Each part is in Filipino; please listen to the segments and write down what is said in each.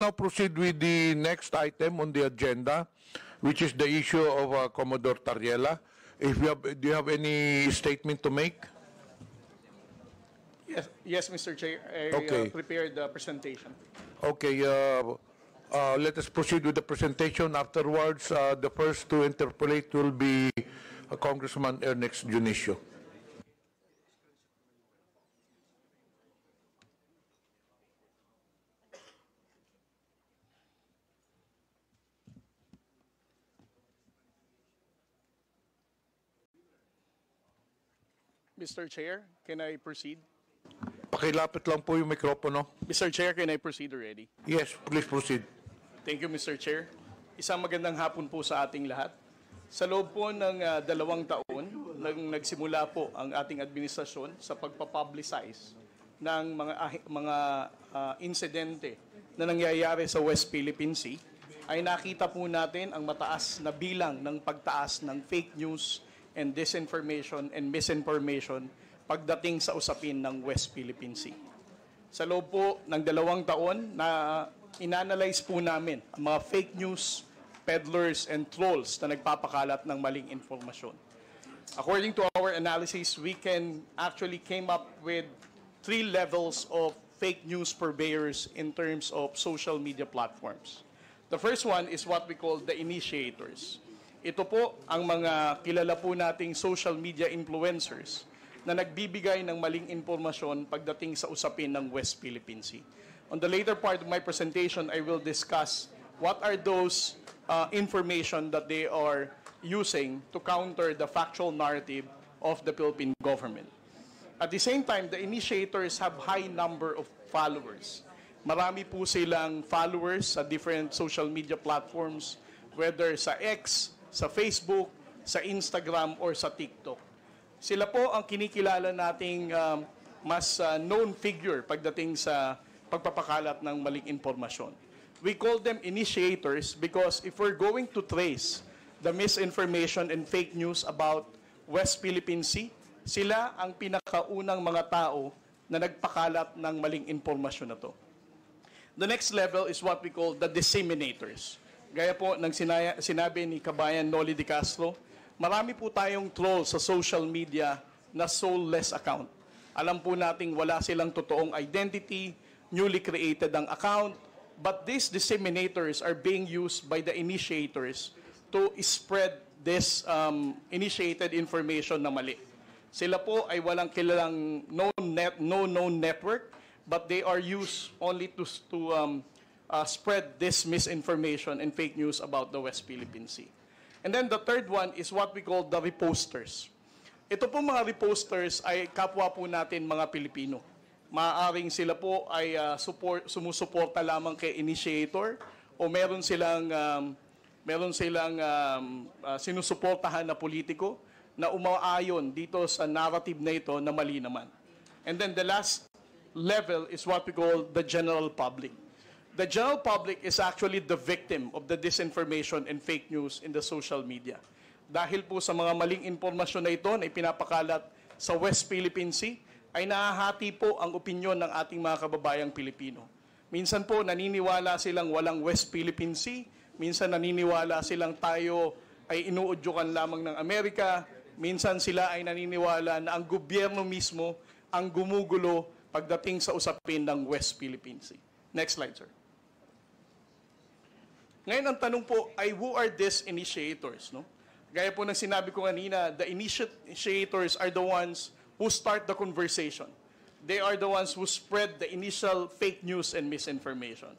now proceed with the next item on the agenda, which is the issue of Commodore Tariela. Do you have any statement to make? Yes, Mr. Chair. I Okay. prepared the presentation. Okay, let us proceed with the presentation. Afterwards, the first to interpolate will be Congressman Ernest Junicio. Mr. Chair, can I proceed? Pakilapit lang po yung mikropono. Mr. Chair, can I proceed already? Yes, please proceed. Thank you, Mr. Chair. Isang magandang hapon po sa ating lahat. Sa loob po ng 2 taon, nagsimula po ang ating administrasyon sa pagpapublicize ng mga insidente na nangyayari sa West Philippine Sea, ay nakita po natin ang mataas na bilang ng pagtaas ng fake news and disinformation and misinformation pagdating sa usapin ng West Philippine Sea. Sa loob po ng 2 taon na inanalyze po namin ang mga fake news, peddlers, and trolls na nagpapakalat ng maling informasyon. According to our analysis, we can actually came up with 3 levels of fake news purveyors in terms of social media platforms. The first one is what we call the initiators. Ito po ang mga kilala po nating social media influencers na nagbibigay ng maling impormasyon pagdating sa usapin ng West Philippine Sea. On the later part of my presentation, I will discuss what are those information that they are using to counter the factual narrative of the Philippine government. At the same time, the initiators have high number of followers. Marami po silang followers sa different social media platforms, whether sa X, sa Facebook, sa Instagram, or sa TikTok. Sila po ang kinikilala nating mas known figure pagdating sa pagpapakalat ng maling impormasyon. We call them initiators because if we're going to trace the misinformation and fake news about West Philippine Sea, sila ang pinakaunang mga tao na nagpakalat ng maling impormasyon na to. The next level is what we call the disseminators. Gaya po ng sinabi ni Kabayan Noli de Castro, marami po tayong trolls sa social media na soulless account. Alam po nating wala silang totoong identity, newly created ang account, but these disseminators are being used by the initiators to spread this initiated information na mali. Sila po ay walang kilalang known network, but they are used only to spread this misinformation and fake news about the West Philippine Sea. And then the third one is what we call the reposters. Ito po mga reposters ay kapwa po natin mga Pilipino. Maaaring sila po ay sumusuporta lamang kay initiator o meron silang sinusuportahan na politiko na umaayon dito sa narrative na ito na mali naman. And then the last level is what we call the general public. The general public is actually the victim of the disinformation and fake news in the social media. Dahil po sa mga maling impormasyon na ito na ipinapakalat sa West Philippine Sea, ay nahahati po ang opinyon ng ating mga kababayang Pilipino. Minsan po naniniwala silang walang West Philippine Sea, minsan naniniwala silang tayo ay inuudyukan lamang ng Amerika, minsan sila ay naniniwala na ang gobyerno mismo ang gumugulo pagdating sa usapin ng West Philippine Sea. Next slide, sir. Ngayon, ang tanong po ay who are these initiators? No? Gaya po ng sinabi ko kanina, the initiators are the ones who start the conversation. They are the ones who spread the initial fake news and misinformation.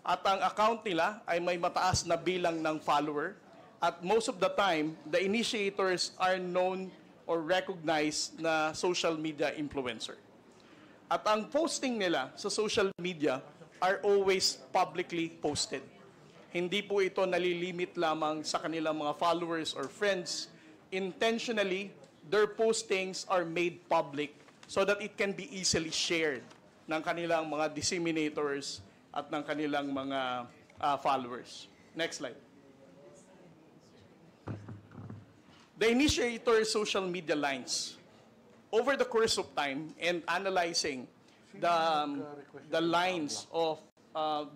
At ang account nila ay may mataas na bilang ng follower. At most of the time, the initiators are known or recognized na social media influencer. At ang posting nila sa social media are always publicly posted. Hindi po ito nalilimit lamang sa kanilang mga followers or friends. Intentionally, their postings are made public so that it can be easily shared ng kanilang mga disseminators at ng kanilang mga followers. Next slide. The initiator social media lines. Over the course of time and analyzing the lines of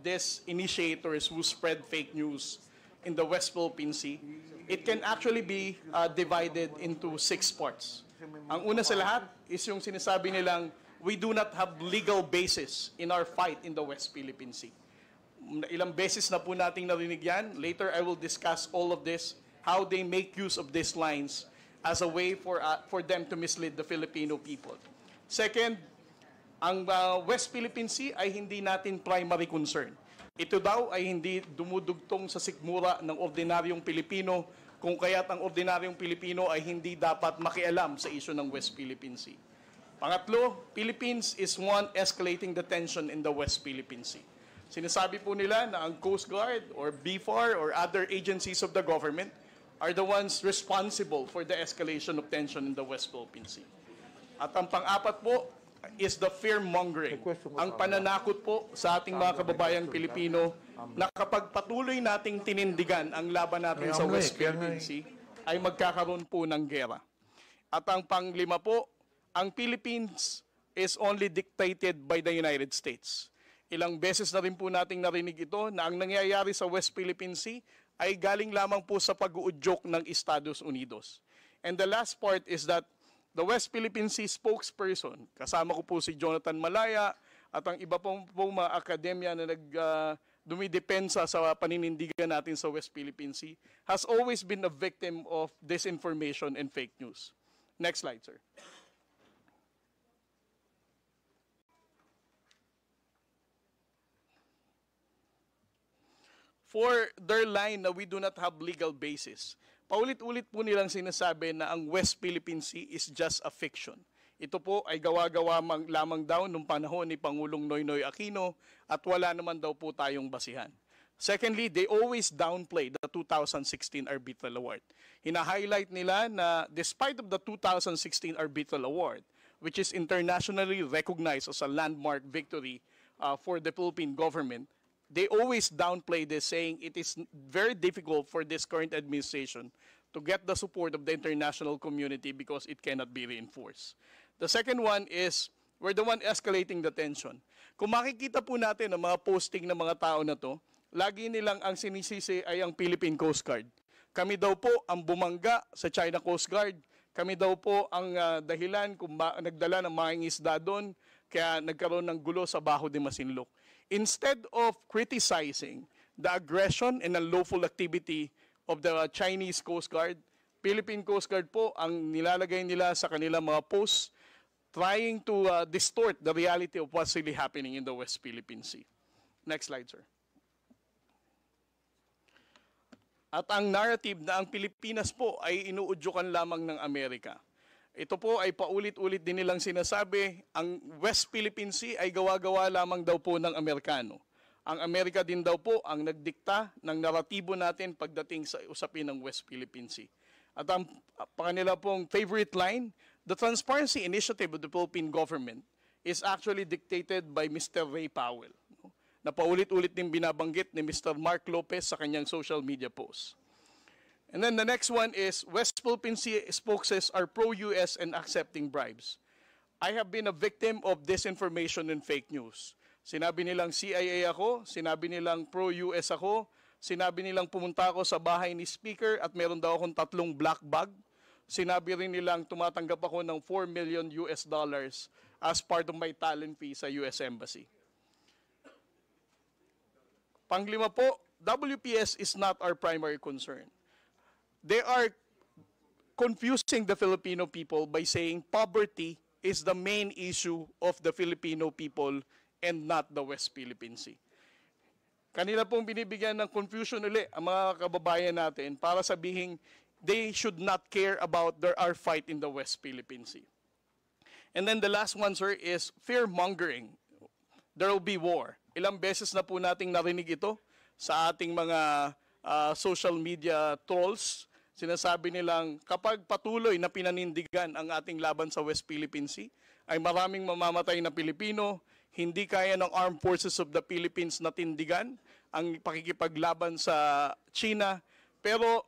these initiators who spread fake news in the West Philippine Sea, it can actually be divided into 6 parts. Ang una sa lahat is yung sinasabi nilang we do not have legal basis in our fight in the West Philippine Sea. Ilang beses na po nating narinig yan. Later, I will discuss all of this, how they make use of these lines as a way for them to mislead the Filipino people. Second, ang West Philippine Sea ay hindi natin primary concern. Ito daw ay hindi dumudugtong sa sikmura ng ordinaryong Pilipino, kung kaya't ang ordinaryong Pilipino ay hindi dapat makialam sa isyu ng West Philippine Sea. Pangatlo, Philippines is one escalating the tension in the West Philippine Sea. Sinasabi po nila na ang Coast Guard or BFAR or other agencies of the government are the ones responsible for the escalation of tension in the West Philippine Sea. At ang pang-apat po is the fear-mongering, ang pananakot po sa ating mga kababayang Pilipino na kapag patuloy nating tinindigan ang laban natin sa West Philippine Sea, ay magkakaroon po ng gera. At ang panglima po, ang Philippines is only dictated by the United States. Ilang beses na rin po nating narinig ito na ang nangyayari sa West Philippine Sea ay galing lamang po sa pag-uudyok ng Estados Unidos. And the last part is that the West Philippine Sea spokesperson, kasama ko po si Jonathan Malaya at ang iba pong mga akademya na dumidepensa sa paninindigan natin sa West Philippine Sea, has always been a victim of disinformation and fake news. Next slide, sir. For their line na we do not have legal basis, paulit-ulit po nilang sinasabi na ang West Philippine Sea is just a fiction. Ito po ay gawa-gawa lamang daw nung panahon ni Pangulong Noynoy Aquino at wala naman daw po tayong basihan. Secondly, they always downplay the 2016 Arbitral Award. Hina-highlight nila na despite of the 2016 Arbitral Award, which is internationally recognized as a landmark victory for the Philippine government, they always downplay this, saying it is very difficult for this current administration to get the support of the international community because it cannot be reinforced. The second one is, we're the one escalating the tension. Kung makikita po natin ang mga posting ng mga tao na to, lagi nilang ang sinisisi ay ang Philippine Coast Guard. Kami daw po ang bumangga sa China Coast Guard. Kami daw po ang dahilan kung nagdala ng mga isda doon, kaya nagkaroon ng gulo sa Baho de Masinloc. Instead of criticizing the aggression and unlawful activity of the Chinese Coast Guard, Philippine Coast Guard po ang nilalagay nila sa kanilang mga posts trying to distort the reality of what's really happening in the West Philippine Sea. Next slide, sir. At ang narrative na ang Pilipinas po ay inuudyukan lamang ng Amerika. Ito po ay paulit-ulit din nilang sinasabi, ang West Philippine Sea ay gawa-gawa lamang daw po ng Amerikano. Ang Amerika din daw po ang nagdikta ng naratibo natin pagdating sa usapin ng West Philippine Sea. At ang kanila pong favorite line, the transparency initiative of the Philippine government is actually dictated by Mr. Ray Powell, na paulit-ulit din binabanggit ni Mr. Mark Lopez sa kanyang social media posts. And then the next one is, West Philippine Sea spokesmen are pro-US and accepting bribes. I have been a victim of disinformation and fake news. Sinabi nilang CIA ako, sinabi nilang pro-US ako, sinabi nilang pumunta ako sa bahay ni Speaker at meron daw akong 3 black bag. Sinabi rin nilang tumatanggap ako ng $4 million as part of my talent fee sa US Embassy. Panglima po, WPS is not our primary concern. They are confusing the Filipino people by saying poverty is the main issue of the Filipino people and not the West Philippine Sea. Kanila pong binibigyan ng confusion ulit ang mga kababayan natin para sabihin they should not care about our fight in the West Philippine Sea. And then the last one, sir, is fear-mongering. There will be war. Ilang beses na po nating narinig ito sa ating mga social media trolls. Sinasabi nilang kapag patuloy na pinanindigan ang ating laban sa West Philippine Sea, ay maraming mamamatay na Pilipino, hindi kaya ng Armed Forces of the Philippines na tindigan ang pakikipaglaban sa China. Pero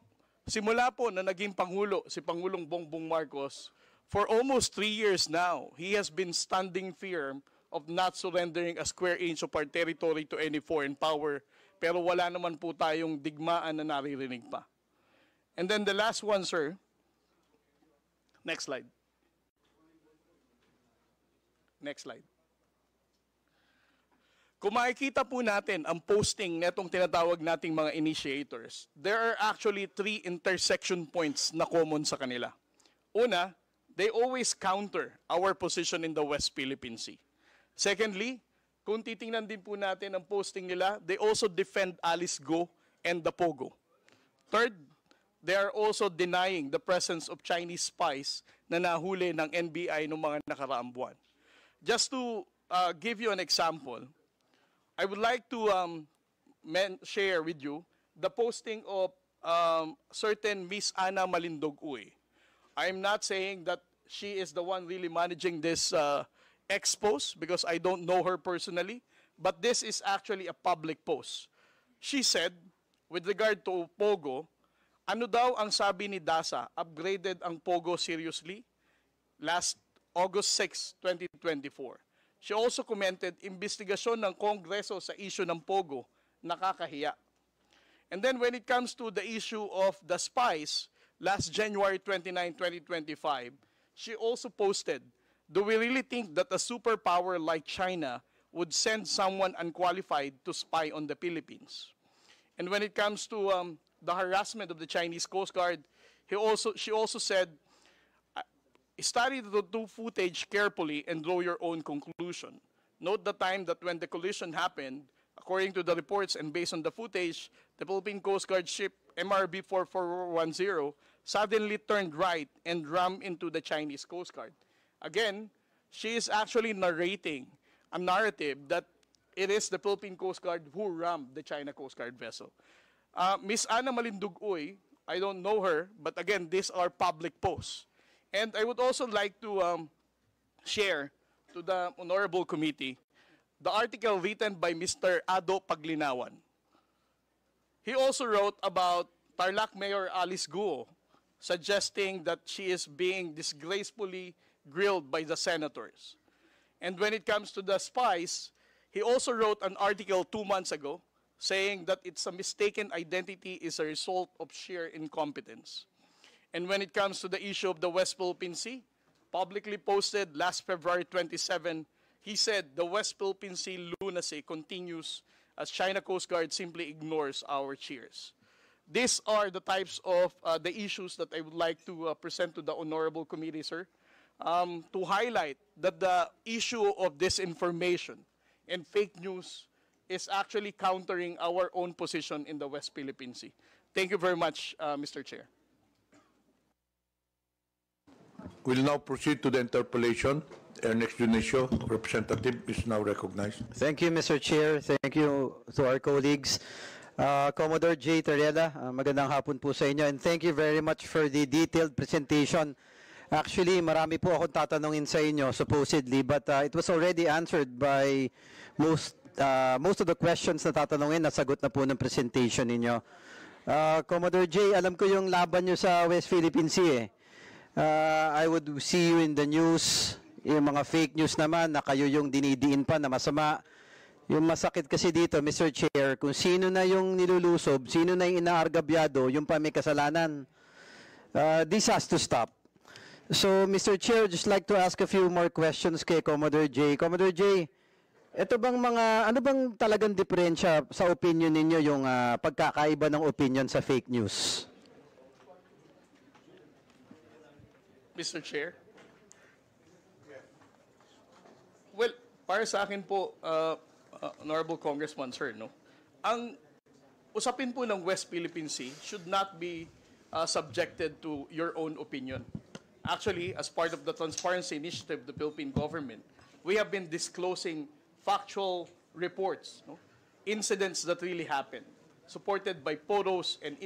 simula po na naging Pangulo, si Pangulong Bongbong Marcos, for almost 3 years now, he has been standing firm of not surrendering a square inch of our territory to any foreign power, pero wala naman po tayong digmaan na naririnig pa. And then the last one, sir. Next slide. Next slide. Kung makikita po natin ang posting netong tinatawag nating mga initiators, there are actually 3 intersection points na common sa kanila. Una, they always counter our position in the West Philippine Sea. Secondly, kung titingnan din po natin ang posting nila, they also defend Alice Go and the Pogo. Third, they are also denying the presence of Chinese spies na nahuli ng NBI noong mga nakaraang buwan. Just to give you an example, I would like to share with you the posting of certain Miss Ana Malindog Uy. I'm not saying that she is the one really managing this expose because I don't know her personally, but this is actually a public post. She said, with regard to Pogo, ano daw ang sabi ni DASA, upgraded ang Pogo seriously? Last August 6, 2024. She also commented, investigasyon ng Kongreso sa issue ng Pogo, nakakahiya. And then when it comes to the issue of the spies, last January 29, 2025, she also posted, do we really think that a superpower like China would send someone unqualified to spy on the Philippines? And when it comes to the harassment of the Chinese Coast Guard, she also said, study the footage carefully and draw your own conclusion. Note the time that when the collision happened, according to the reports and based on the footage, the Philippine Coast Guard ship MRB 4410 suddenly turned right and rammed into the Chinese Coast Guard. Again, she is actually narrating a narrative that it is the Philippine Coast Guard who rammed the China Coast Guard vessel. Miss Ana Malindog Uy, I don't know her, but again, these are public posts. And I would also like to share to the Honorable Committee the article written by Mr. Ado Paglinawan. He also wrote about Tarlac Mayor Alice Guo, suggesting that she is being disgracefully grilled by the senators. And when it comes to the spies, he also wrote an article 2 months ago saying that it's a mistaken identity is a result of sheer incompetence. And when it comes to the issue of the West Philippine Sea, publicly posted last February 27, he said the West Philippine Sea lunacy continues as China Coast Guard simply ignores our cheers. These are the types of the issues that I would like to present to the Honorable Committee, sir, to highlight that the issue of disinformation and fake news is actually countering our own position in the West Philippine Sea. Thank you very much, Mr. Chair. We'll now proceed to the interpellation. Ernest Dionisio, representative, is now recognized. Thank you, Mr. Chair. Thank you to our colleagues. Commodore J. Tarela, magandang hapon po sa inyo. And thank you very much for the detailed presentation. Actually, marami po akong tatanungin sa inyo, supposedly, but it was already answered by most of the questions na tatanungin, nasagot na po ng presentation ninyo. Commodore J, alam ko yung laban nyo sa West Philippine Sea. I would see you in the news, yung mga fake news naman na kayo yung dinidiin pa na masama. Yung masakit kasi dito, Mr. Chair, kung sino na yung nilulusob, sino na yung inaargabyado, yung pa may kasalanan. This has to stop. So, Mr. Chair, just like to ask a few more questions kay Commodore J. Commodore J, ito bang ano bang talagang diferensya sa opinion ninyo yung pagkakaiba ng opinion sa fake news? Mr. Chair? Well, para sa akin po, Honorable Congressman, sir, no? Ang usapin po ng West Philippine Sea should not be subjected to your own opinion. Actually, as part of the transparency initiative of the Philippine government, we have been disclosing factual reports, no? Incidents that really happened, supported by photos and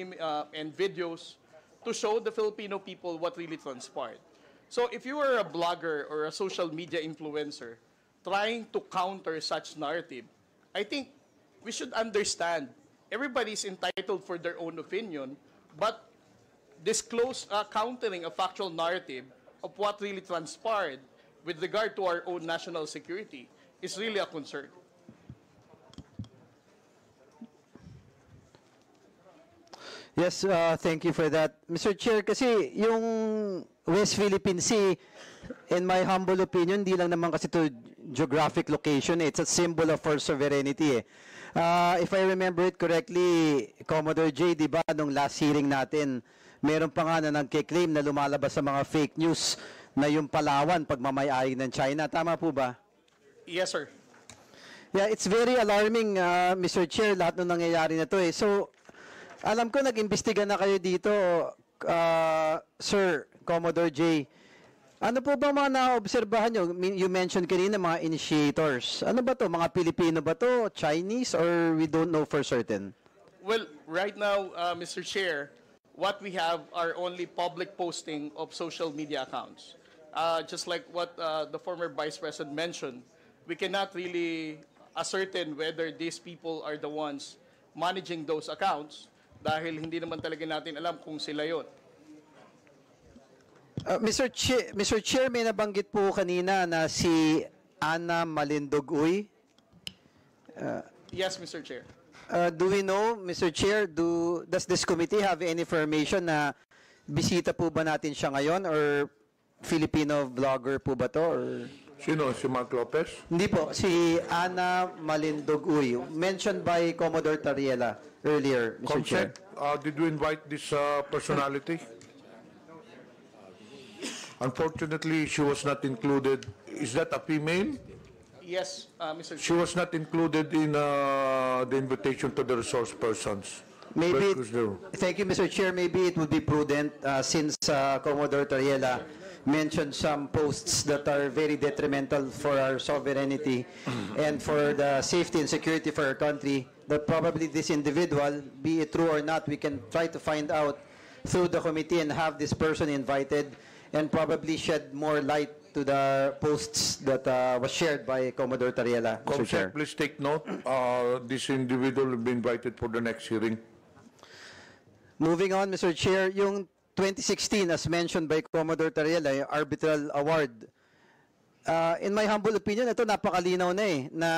videos, to show the Filipino people what really transpired. So if you are a blogger or a social media influencer trying to counter such narrative, I think we should understand everybody is entitled for their own opinion, but disclose countering a factual narrative of what really transpired with regard to our own national security is really a concern. Yes, thank you for that. Mr. Chair, kasi yung West Philippine Sea, in my humble opinion, di lang naman kasi to geographic location, it's a symbol of our sovereignty. If I remember it correctly, Commodore J, di ba, nung last hearing natin, meron pa nga na nagkiklaim na lumalabas sa mga fake news na yung Palawan pagmamayari ng China. Tama po ba? Yes, sir. Yeah, it's very alarming, Mr. Chair, lahat ng nangyayari na to eh. So, alam ko nag-imbestiga na kayo dito, Sir Commodore J. Ano po ba mga naobserbahan nyo? You mentioned kanina mga initiators. Ano ba to? Mga Pilipino ba to? Chinese? Or we don't know for certain? Well, right now, Mr. Chair, what we have are only public posting of social media accounts. Just like what the former Vice President mentioned, we cannot really ascertain whether these people are the ones managing those accounts dahil hindi naman talaga natin alam kung sila yon. Mr. Chair, may nabanggit po kanina na si Ana Malindoguy. Yes, Mr. Chair. Do we know, Mr. Chair, does this committee have any information na bisita po ba natin siya ngayon or Filipino vlogger po ba to? Or... Sino? Si Mark Lopez? Hindi po, si Ana Malindoguy, mentioned by Commodore Tariela earlier, Mr. Chair. Did you invite this personality? Unfortunately, she was not included. Is that a female? Yes, Mr. She Chair. was not included in the invitation to the resource persons. Maybe, Because there- thank you, Mr. Chair. Maybe it would be prudent since Commodore Tariela mentioned some posts that are very detrimental for our sovereignty and for the safety and security for our country, that probably this individual, be it true or not, we can try to find out through the committee and have this person invited and probably shed more light to the posts that was shared by Commodore Tariela, Mr. Chair. Comsec, please take note. This individual will be invited for the next hearing. Moving on, Mr. Chair, yung 2016, as mentioned by Commodore Tariela, yung arbitral award. In my humble opinion, ito napakalinaw na eh, na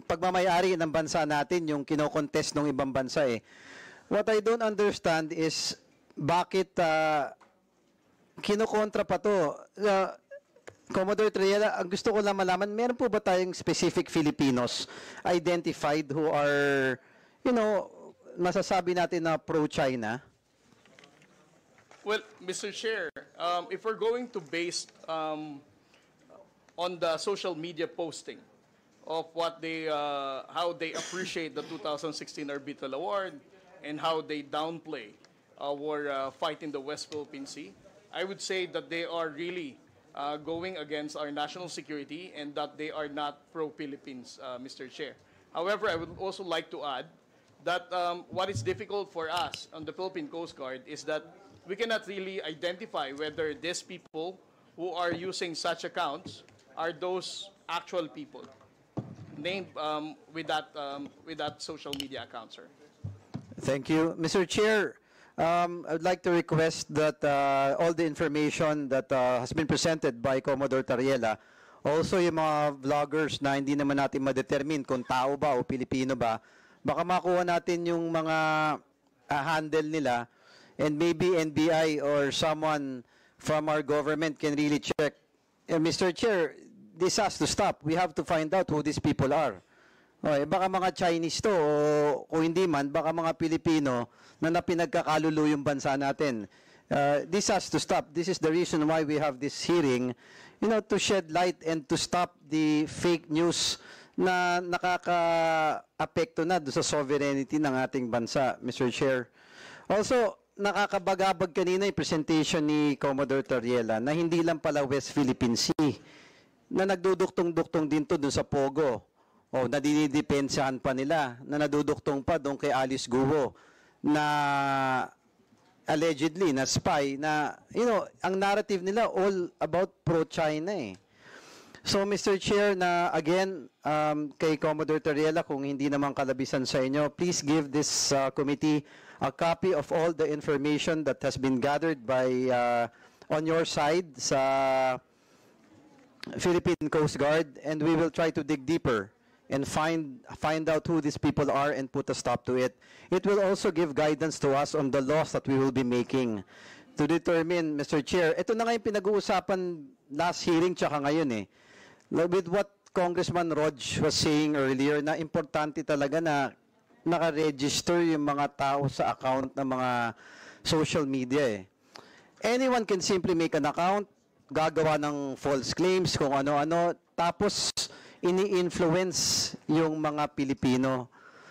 pagmamayari ng bansa natin, yung kinokontest ng ibang bansa eh. What I don't understand is bakit kinokontra pa to. Commodore Tariela, ang gusto ko lang malaman, meron po ba tayong specific Filipinos identified who are, you know, masasabi natin na pro-China? Well, Mr. Chair, if we're going to base on the social media posting of what they, how they appreciate the 2016 Arbitral Award and how they downplay our fight in the West Philippine Sea, I would say that they are really going against our national security and that they are not pro-Philippines, Mr. Chair. However, I would also like to add that what is difficult for us on the Philippine Coast Guard is that we cannot really identify whether these people who are using such accounts are those actual people named with that social media account, sir. Thank you. Mr. Chair, I would like to request that all the information that has been presented by Commodore Tariela, also yung mga vloggers na hindi naman natin ma-determine kung tao ba o Pilipino ba, baka makuha natin yung mga handle nila and maybe NBI or someone from our government can really check. Mr. Chair, this has to stop. We have to find out who these people are. Okay, baka mga Chinese to o kung hindi man, baka mga Pilipino na napinagkakalulo yung bansa natin. This has to stop. This is the reason why we have this hearing, you know, to shed light and to stop the fake news na nakaka-apekto na doon sa sovereignty ng ating bansa, Mr. Chair. Also, nakakabagabag kanina yung presentation ni Commodore Tariela na hindi lang pala West Philippine Sea, na nagduduktong-duktong din to doon sa Pogo. O, nadinidepensahan pa nila, na naduduktong pa doon kay Alice Guo, na allegedly, na spy, na, you know, ang narrative nila all about pro-China eh. So, Mr. Chair, na again, kay Commodore Tariela, kung hindi naman kalabisan sa inyo, please give this committee a copy of all the information that has been gathered by on your side sa Philippine Coast Guard, and we will try to dig deeper and find out who these people are and put a stop to it. It will also give guidance to us on the laws that we will be making to determine, Mr. Chair. Ito na nga yung pinag-uusapan last hearing tsaka ngayon eh. With what Congressman Rog was saying earlier, na importante talaga na naka-register yung mga tao sa account ng mga social media eh. Anyone can simply make an account, gagawa ng false claims, kung ano-ano, tapos ini-influence yung mga Pilipino.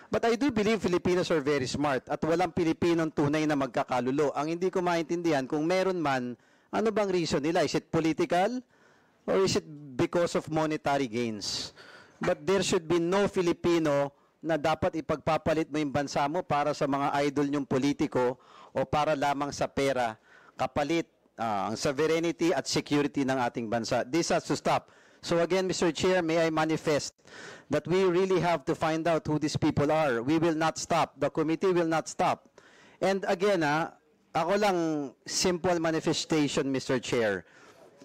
But I do believe Filipinos are very smart at walang Pilipinong tunay na magkakalulo. Ang hindi ko maintindihan, kung meron man, ano bang reason nila? Is it political or is it because of monetary gains? But there should be no Filipino na dapat ipagpapalit mo yung bansa mo para sa mga idol nyong politiko o para lamang sa pera, kapalit ang sovereignty at security ng ating bansa. This has to stop. So again, Mr. Chair, may I manifest that we really have to find out who these people are. We will not stop. The committee will not stop. And again, ako lang, simple manifestation, Mr. Chair.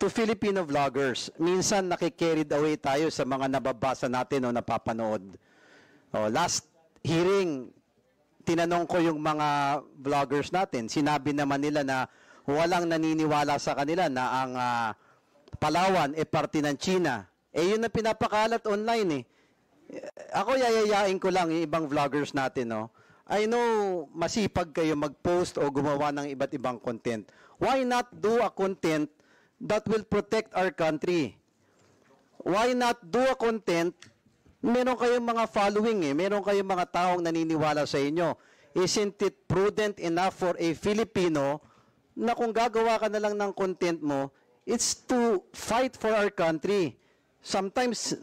To Filipino vloggers, minsan nakikarried away tayo sa mga nababasa natin o napapanood. Last hearing, tinanong ko yung mga vloggers natin. Sinabi naman nila na walang naniniwala sa kanila na ang Palawan parte ng China. Yun na pinapakalat online eh. Ako yayayain ko lang yung ibang vloggers natin, no? I know masipag kayo mag-post o gumawa ng iba't ibang content. Why not do a content that will protect our country? Why not do a content, meron kayong mga following eh, meron kayong mga taong naniniwala sa inyo. Isn't it prudent enough for a Filipino na kung gagawa ka na lang ng content mo, it's to fight for our country. Sometimes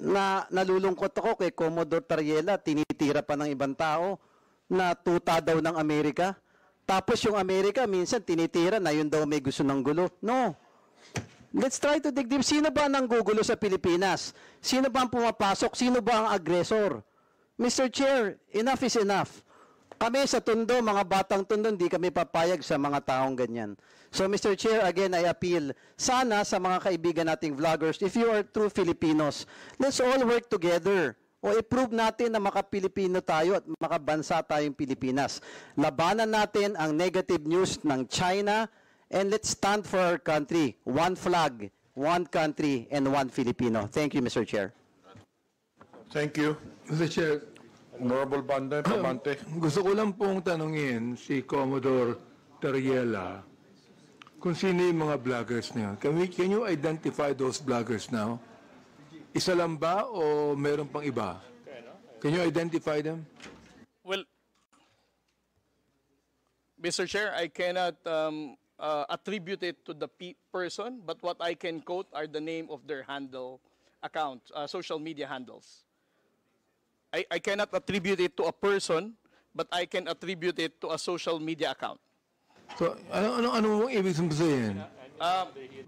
nalulungkot ako kay Commodore Tariela, tinitira pa ng ibang tao na tuta daw ng Amerika. Tapos yung Amerika minsan tinitira na yun daw may gusto ng gulo. No. Let's try to dig deep. Sino ba nang gugulo sa Pilipinas? Sino ba ang pumapasok? Sino ba ang agresor? Mr. Chair, enough is enough. Kami sa Tondo, mga batang Tondo, hindi kami papayag sa mga taong ganyan. So, Mr. Chair, again, I appeal, sana sa mga kaibigan nating vloggers, if you are true Filipinos, let's all work together. O i-prove natin na maka-Pilipino tayo at makabansa tayong Pilipinas. Labanan natin ang negative news ng China, and let's stand for our country. One flag, one country, and one Filipino. Thank you, Mr. Chair. Thank you. Mr. Chair, Honorable Pabante. gusto ko lang pong tanungin si Commodore Tariela kung sino yung mga vloggers niya. Can you identify those vloggers now? Isa lang ba o meron pang iba? Can you identify them? Well, Mr. Chair, I cannot attribute it to the person, but what I can quote are the name of their handle account, social media handles. I cannot attribute it to a person, but I can attribute it to a social media account. So, ano mong ibig sabihin?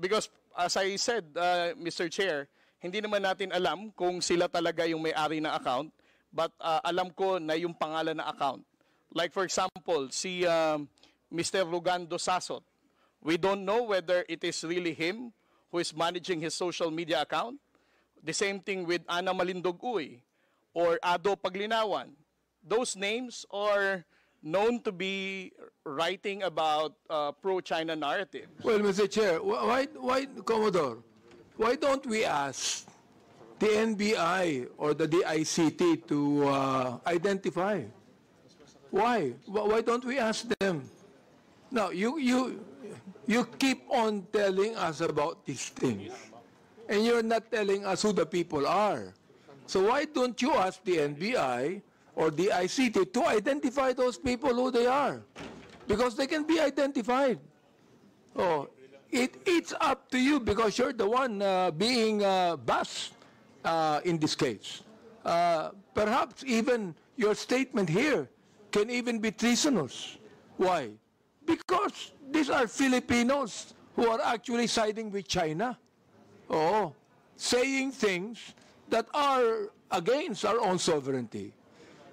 Because as I said, Mr. Chair, hindi naman natin alam kung sila talaga yung may-ari ng account, but alam ko na yung pangalan ng account. Like for example, si Mr. Rugando Sasot, we don't know whether it is really him who is managing his social media account. The same thing with Ana Malindog Uy or Ado Paglinawan. Those names are known to be writing about pro-China narrative. Well, Mr. Chair, why, Commodore, why don't we ask the NBI or the DICT to identify? Why? Why don't we ask them? Now, you keep on telling us about these things, and you're not telling us who the people are. So why don't you ask the NBI or the ICT to identify those people who they are? Because they can be identified. Oh, it's up to you because you're the one being bashed in this case. Perhaps even your statement here can even be treasonous. Why? Because these are Filipinos who are actually siding with China. Oh, saying things that are against our own sovereignty.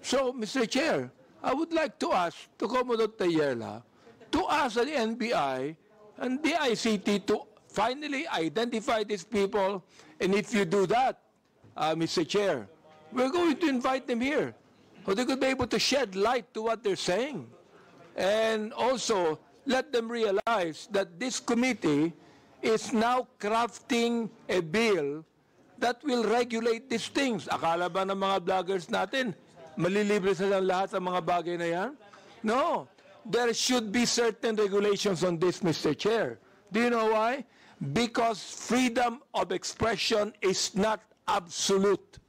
So, Mr. Chair, I would like to ask to Commodore Tayela to ask the NBI and the ICT to finally identify these people And if you do that, Mr. Chair, we're going to invite them here, so they could be able to shed light to what they're saying. And also, let them realize that this committee is now crafting a bill that will regulate these things. Akala ba ng mga vloggers natin, malilibre silang lahat sa mga bagay na yan? No. There should be certain regulations on this, Mr. Chair. Do you know why? Because freedom of expression is not absolute.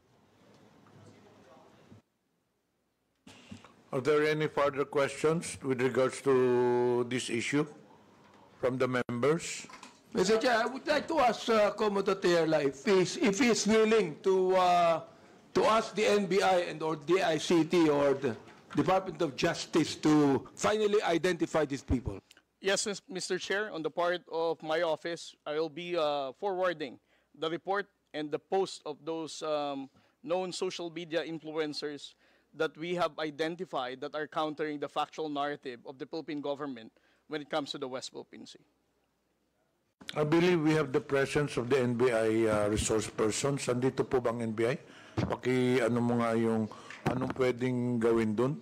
Are there any further questions with regards to this issue from the members? Mr. Chair, I would like to ask Commodore Tierla if he's willing to ask the NBI and or DICT or the Department of Justice to finally identify these people. Yes, Mr. Chair, on the part of my office, I will be forwarding the report and the post of those known social media influencers that we have identified that are countering the factual narrative of the Philippine government when it comes to the West Philippine Sea. I believe we have the presence of the NBI resource persons. Andito po bang NBI? Ano mo nga yung anong pwedeng gawin dun?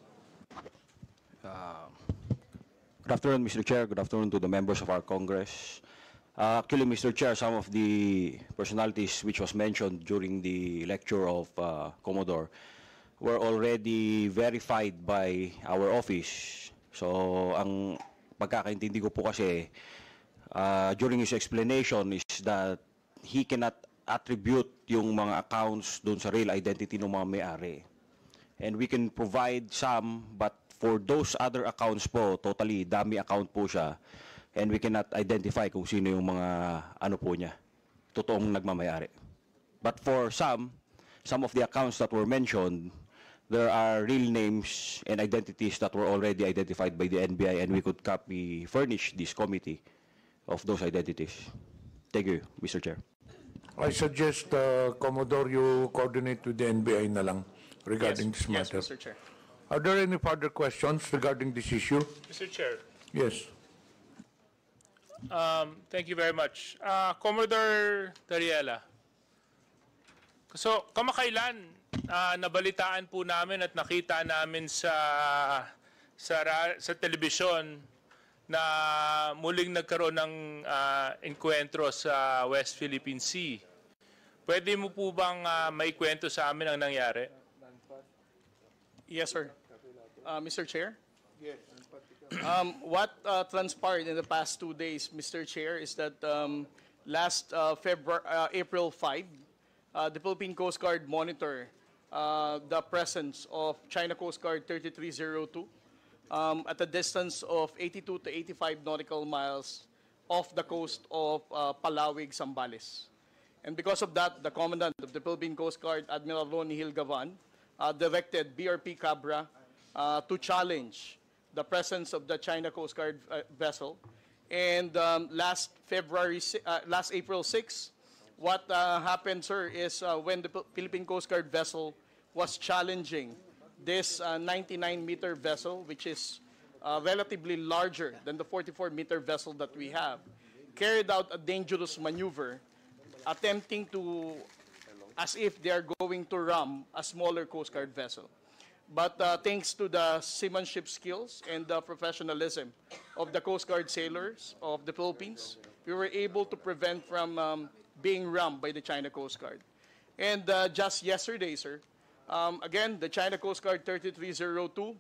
Good afternoon, Mr. Chair. Good afternoon to the members of our Congress. Actually, Mr. Chair, some of the personalities which was mentioned during the lecture of Commodore were already verified by our office. So, ang pagkakaintindi ko po kasi during his explanation is that he cannot attribute yung mga accounts doon sa real identity ng mga may-ari. And we can provide some, but for those other accounts po, totally dummy account po siya. And we cannot identify kung sino yung mga ano po niya, totoong nagmamayari. But for some of the accounts that were mentioned, there are real names and identities that were already identified by the NBI, and we could furnish this committee of those identities. Thank you, Mr. Chair. I suggest, Commodore, you coordinate with the NBI na lang regarding this Yes, matter. Mr. Chair. Are there any further questions regarding this issue? Mr. Chair, Yes. thank you very much. Commodore Tariela, so kamakailan nabalitaan po namin at nakita namin sa telebisyon na muling nagkaroon ng enkwentro sa West Philippine Sea. Pwede mo po bang maikwento sa amin ang nangyari? Yes, sir. Mr. Chair? What transpired in the past 2 days, Mr. Chair, is that last April 5, the Philippine Coast Guard monitor the presence of China Coast Guard 3302 at a distance of 82 to 85 nautical miles off the coast of Palawig, Zambales. And because of that, the Commandant of the Philippine Coast Guard, Admiral Ronnie Hilgavan, directed BRP Cabra to challenge the presence of the China Coast Guard vessel. And last April 6, what happened, sir, is when the Philippine Coast Guard vessel was challenging this 99-meter vessel, which is relatively larger than the 44-meter vessel that we have, carried out a dangerous maneuver, attempting to, as if they are going to ram a smaller Coast Guard vessel. But thanks to the seamanship skills and the professionalism of the Coast Guard sailors of the Philippines, we were able to prevent from being rammed by the China Coast Guard. And just yesterday, sir, again, the China Coast Guard 3302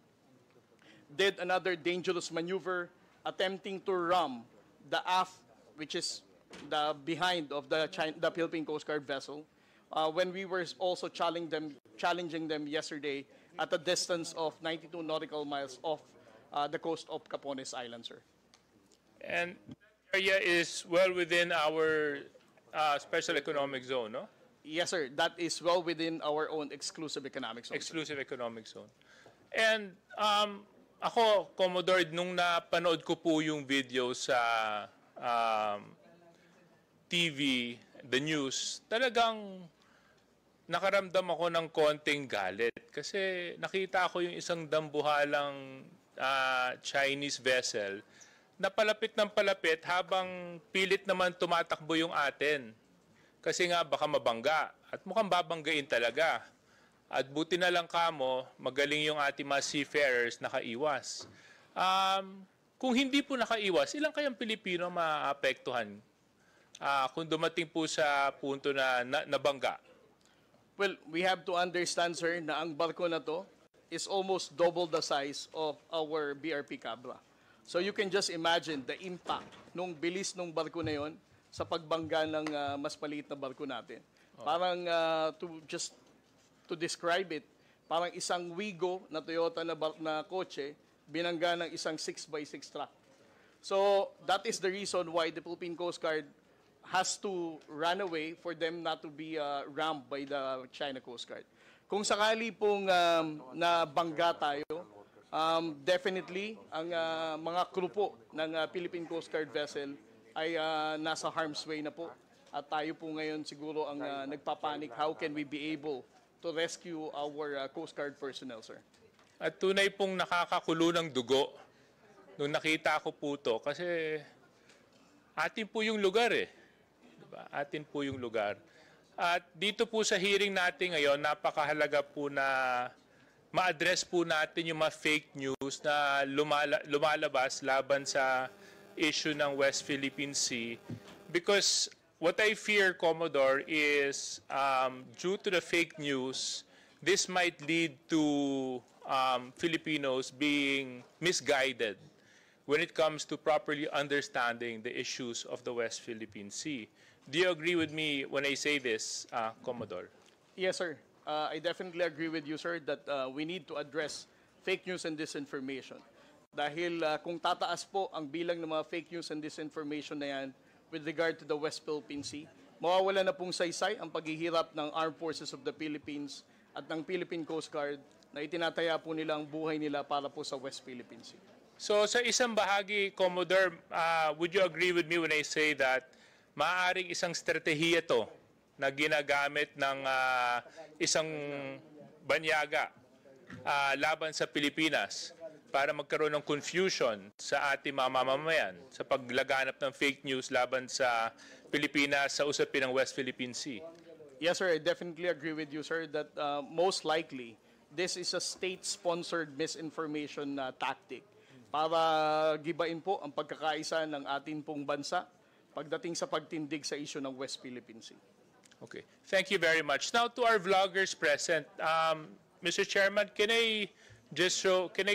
did another dangerous maneuver, attempting to ram the aft, which is the behind of the Philippine Coast Guard vessel, when we were also challenging them yesterday at a distance of 92 nautical miles off the coast of Capones Island, sir. And that area is well within our special economic zone, no? Yes, sir. That is well within our own exclusive economic zone. Exclusive economic zone. And ako, Commodore, nung napanood ko po yung video sa TV, the news, talagang nakaramdam ako ng konting galit. Kasi nakita ko yung isang dambuhalang Chinese vessel na palapit ng palapit habang pilit naman tumatakbo yung atin. Kasi nga baka mabangga. At mukhang babanggain talaga. At buti na lang kamo, magaling yung ating mga seafarers nakaiwas. Kung hindi po nakaiwas, ilang kayang Pilipino maapektuhan kung dumating po sa punto na nabangga? Well, we have to understand, sir, na ang barko na to is almost double the size of our BRP Cabra. So you can just imagine the impact nung bilis nung barko na yon sa pagbangga ng mas maliit na barko natin. Parang to describe it, parang isang Wigo na Toyota na kotse binangga ng isang 6x6 truck. So that is the reason why the Philippine Coast Guard has to run away for them not to be rammed by the China Coast Guard. Kung sakali pong nabangga tayo, definitely ang mga crew po ng Philippine Coast Guard vessel ay nasa harm's way na po. At tayo po ngayon siguro ang nagpapanik, how can we be able to rescue our Coast Guard personnel, sir? At tunay pong nakakakulo ng dugo nung nakita ko po to kasi atin po yung lugar eh. Diba? Atin po yung lugar. At dito po sa hearing natin ngayon, napakahalaga po na ma-address po natin yung mga fake news na lumalabas laban sa issue ng West Philippine Sea. Because what I fear, Commodore, is due to the fake news, this might lead to Filipinos being misguided when it comes to properly understanding the issues of the West Philippine Sea. Do you agree with me when I say this, Commodore? Yes, sir. I definitely agree with you, sir, that we need to address fake news and disinformation. Dahil kung tataas po ang bilang ng mga fake news and disinformation na yan with regard to the West Philippine Sea, mawawala na pong saysay ang paghihirap ng Armed Forces of the Philippines at ng Philippine Coast Guard na itinataya po nila ang buhay nila para po sa West Philippine Sea. So sa isang bahagi, Commodore, would you agree with me when I say that maaaring isang strategiya to na ginagamit ng isang banyaga laban sa Pilipinas para magkaroon ng confusion sa ating mga mamamayan sa paglaganap ng fake news laban sa Pilipinas sa usapin ng West Philippine Sea? Yes, sir. I definitely agree with you, sir, that most likely this is a state-sponsored misinformation tactic para gibain po ang pagkakaisa ng ating pong bansa pagdating sa pagtindig sa issue ng West Philippine Sea. Okay. Thank you very much. Now to our vloggers present, Mr. Chairman, can I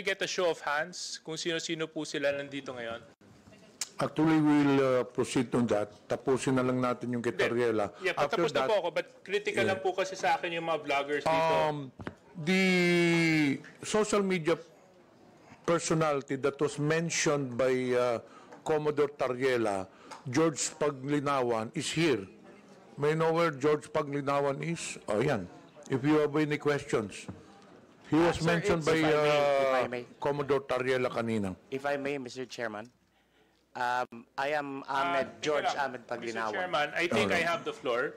get a show of hands kung sino-sino po sila nandito ngayon? Actually, we'll proceed on that. Tapusin na lang natin yung kay Tariela. Yeah, patapos na po ako, but critical lang po kasi sa akin yung mga vloggers dito. The social media personality that was mentioned by Commodore Tariela, George Paglinawan, is here. May know where George Paglinawan is? Oh, yan. If you have any questions. He was mentioned by if I may. Commodore Tariela kanina. If I may, Mr. Chairman, I am George Ahmed Mr. Paglinawan. Chairman, I think I have the floor.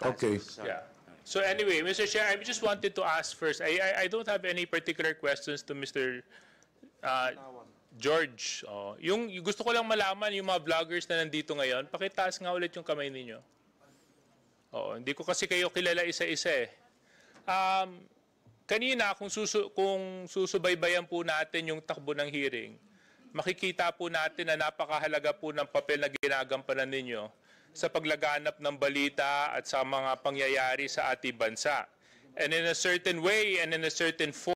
Okay. Yeah. So anyway, Mr. Chair, I just wanted to ask first, I don't have any particular questions to Mr. George. Yung gusto ko lang malaman, yung mga vloggers na nandito ngayon, pakitaas nga ulit yung kamay ninyo. Hindi ko kasi kayo kilala isa-isa eh. Kanina, kung susubaybayan po natin yung takbo ng hearing, makikita po natin na napakahalaga po ng papel na ginagampanan ninyo sa paglaganap ng balita at sa mga pangyayari sa ating bansa. And in a certain way and in a certain form,